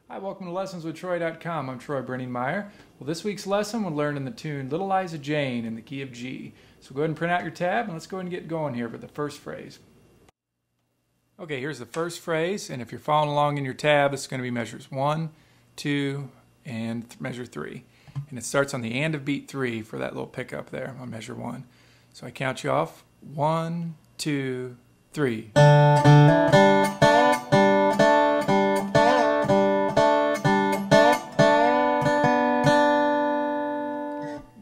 Hi, welcome to LessonsWithTroy.com. I'm Troy Brenningmeyer. Well, this week's lesson we'll learn in the tune Little Liza Jane in the key of G. So go ahead and print out your tab and let's go ahead and get going here for the first phrase. Okay, here's the first phrase, and if you're following along in your tab, it's going to be measures 1, 2, and measure 3. And it starts on the and of beat 3 for that little pickup there on measure 1. So I count you off. 1, 2, 3.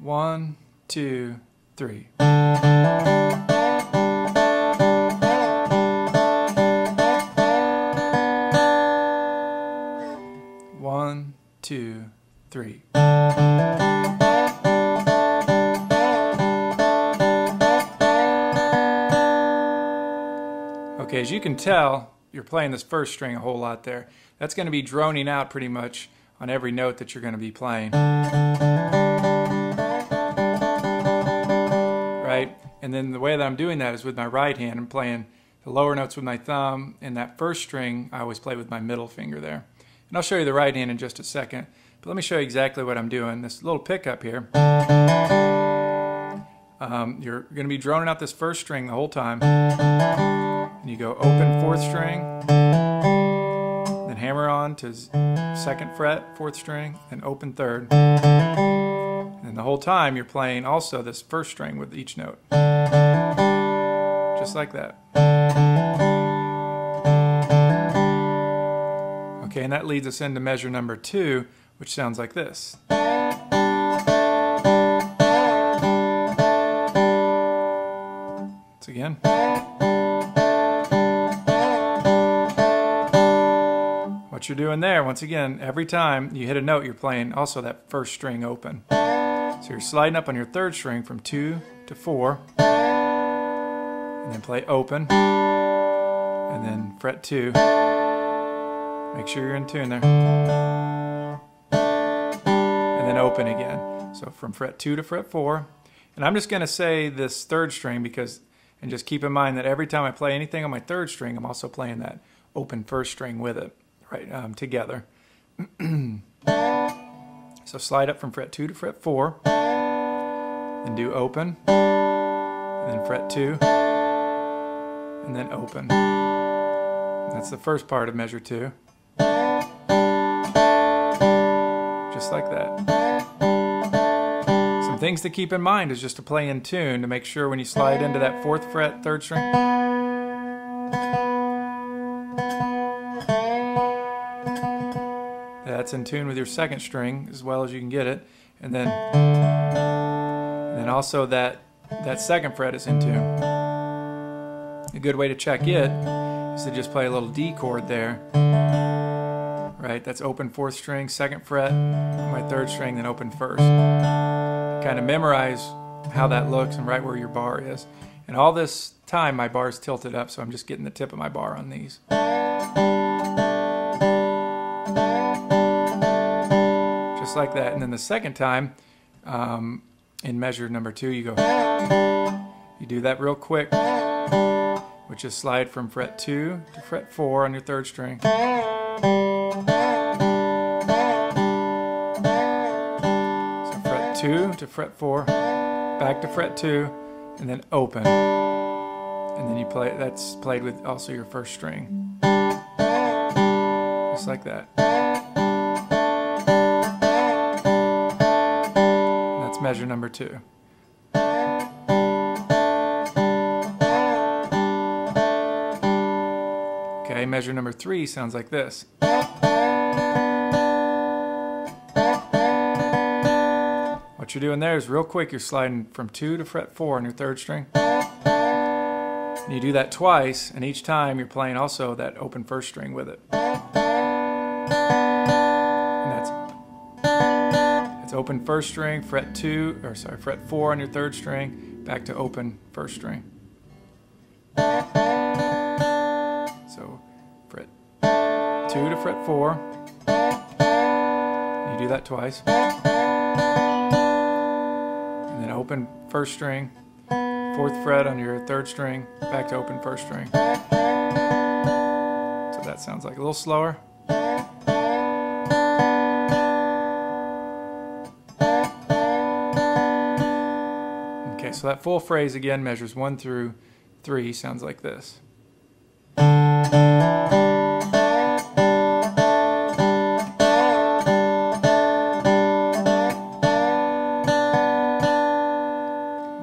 1, 2, 3. One, two, three. Okay, as you can tell, you're playing this first string a whole lot there. That's going to be droning out pretty much on every note that you're going to be playing. Right? And then the way that I'm doing that is with my right hand. I'm playing the lower notes with my thumb, and that first string I always play with my middle finger there. And I'll show you the right hand in just a second. But let me show you exactly what I'm doing. This little pickup here. You're going to be droning out this first string the whole time. And you go open 4th string, then hammer on to 2nd fret, 4th string, and open 3rd. And the whole time you're playing also this first string with each note. Just like that. Okay, and that leads us into measure number 2, which sounds like this. Once again. What you're doing there, once again, every time you hit a note, you're playing also that first string open. So you're sliding up on your 3rd string from 2 to 4, and then play open, and then fret 2. Make sure you're in tune there. And then open again. So from fret 2 to fret 4. And I'm just going to say this 3rd string because, and just keep in mind that every time I play anything on my 3rd string, I'm also playing that open 1st string with it, right, together. So slide up from fret 2 to fret 4, then do open, and then fret 2, and then open. That's the first part of measure 2. Just like that. Some things to keep in mind is just to play in tune to make sure when you slide into that 4th fret, 3rd string, that's in tune with your 2nd string as well as you can get it, and then also that 2nd fret is in tune. A good way to check it is to just play a little D chord there. Right, that's open 4th string, 2nd fret, my 3rd string, then open 1st. Kind of memorize how that looks and right where your bar is. And all this time my bar is tilted up, so I'm just getting the tip of my bar on these. Just like that. And then the second time, in measure number 2, you do that real quick, which is slide from fret 2 to fret 4 on your 3rd string. So fret 2 to fret 4, back to fret 2, and then open. And then you play, that's played with also your 1st string. just like that. And that's measure number 2. Okay, measure number 3 sounds like this. What you're doing there is real quick, you're sliding from 2 to fret 4 on your 3rd string. And you do that twice, and each time you're playing also that open 1st string with it. And that's open 1st string, fret 4 on your 3rd string, back to open 1st string. So fret 2 to fret 4. You do that twice. And then open 1st string, 4th fret on your 3rd string, back to open 1st string. So that sounds like a little slower. Okay, so that full phrase again measures 1 through 3, sounds like this.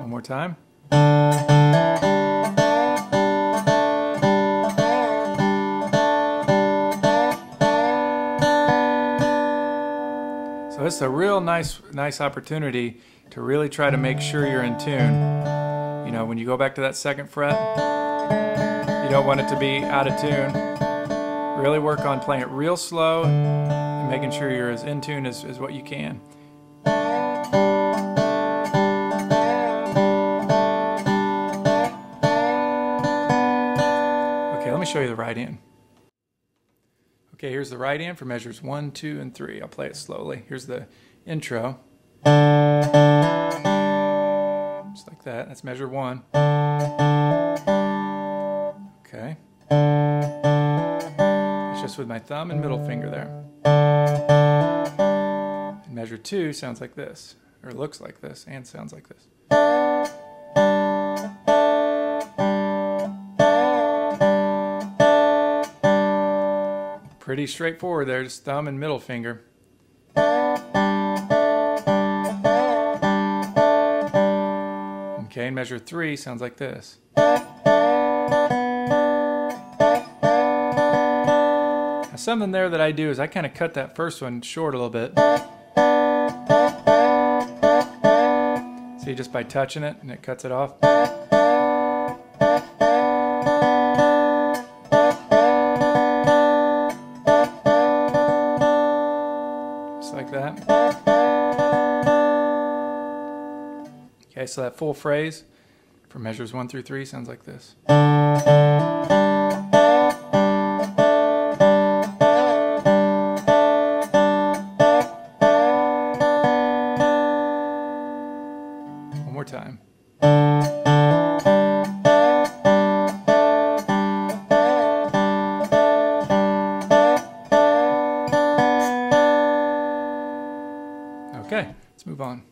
One more time. So this is a real nice opportunity to really try to make sure you're in tune. You know, when you go back to that 2nd fret, you don't want it to be out of tune. Really work on playing it real slow and making sure you're as in tune as what you can. Okay, let me show you the right hand. Okay, here's the right hand for measures 1, 2, and 3. I'll play it slowly. Here's the intro. Just like that. That's measure 1. Okay. It's just with my thumb and middle finger there. And measure 2 sounds like this, or looks like this, and sounds like this. Pretty straightforward there, just thumb and middle finger. Okay, and measure 3 sounds like this. Now something there that I do is I kind of cut that first one short a little bit. See, just by touching it, and it cuts it off. Like that. Okay, so that full phrase for measures 1 through 3 sounds like this. One more time. Okay, let's move on.